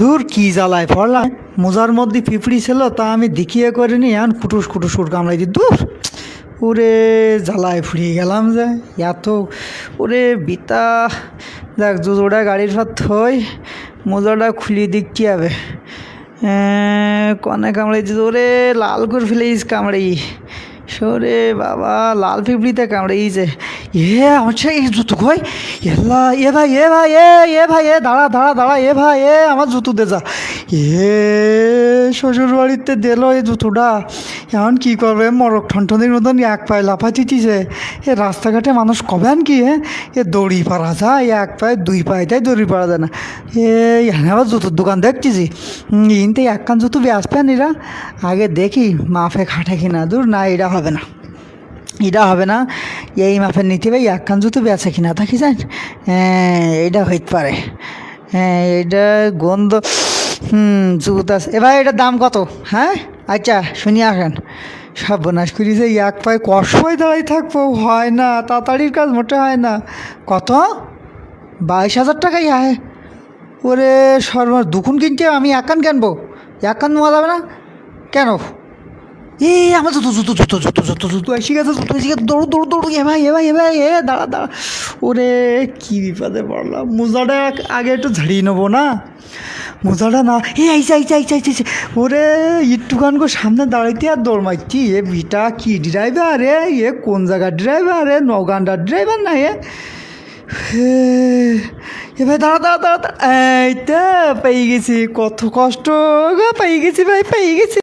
ধুর কি জ্বালায় পড়লাম। মোজার মধ্যে পিঁপড়ি ছিল, তা আমি দেখিয়ে করিনি, এখন কুটুস কুটুস কুট কামড়াই দি। দূর ওরে জ্বালায় ফুরিয়ে গেলাম যে এত ওরে বিতা। দেখ জুজোটা গাড়ির সাথ থই, মোজাটা খুলিয়ে দিচ্ছি হবে। কনে কামড়াইছি ওরে, লাল করে ফেলেছিস কামড়াই। সরে বাবা, লাল পিঁপড়িতে কামড়াইছে। আমার এই জুতো কই এল্লা। এ ভাই এ ভাই এ ভাই দাঁড়া দাঁড়া দাঁড়া, এ ভাই আমার জুতো দে যা। শ্বশুর বাড়িতে দিল এই জুতোটা, এখন কী করবে? মরক ঠনঠনির মতন এক পায়ে লাফাচিটিছে। রাস্তাঘাটে মানুষ কবেন কি দড়ি পারা যায়, এক পায়ে দুই পায়েটাই দড়ি পারা যায় না। এখানে আবার জুতোর দোকান দেখতেছি, ইনতে একখান জুতো বেচবেন এরা। আগে দেখি মাফে খাটে কিনা। দূর না, এটা হবে না, এটা হবে না। এই মাপের নিতে ভাই একখান জুতো বেচে কিনা থাকি যান। এইটা হইতে পারে। এইটা গন্ধ। জুতো আছে। এবার এটার দাম কত? হ্যাঁ আচ্ছা শুনি আসেন। সর্বনাশ করিছে, এক পায়ে কসময় দাঁড়াই থাকবো, হয় না, তাড়াতাড়ির কাজ মোটে হয় না। কত? 22,000 টাকাই হয়? ওরে সর্বনাশ, দুকুন কিনতে আমি একখান কিনবো? একখান নেওয়া যাবে না কেন? আমার জুতো জুতো জুতো জুতো জুতো জুতো এসে গেছে, জুতো এসে গেছে, দৌড় দৌড় দৌড়। এ ভাই দাঁড়া দাঁড়া। ওরে কী বিপদে পড়লাম। মোজাটা আগে একটু ঝাড়িয়ে নেবো না, মোজাটা না। আইসা ওরে একটুখান করে সামনে দাঁড়াইতে আর দৌড় মারছি। বিটা কি ড্রাইভার কোন জায়গার ড্রাইভার? নওগাঁডার ড্রাইভার না এ ভাই দাঁড়া দাঁড়া দাঁড়া। এই তো পেয়ে গেছি, কত কষ্ট গো, পেয়ে গেছি ভাই, পেয়ে গেছি।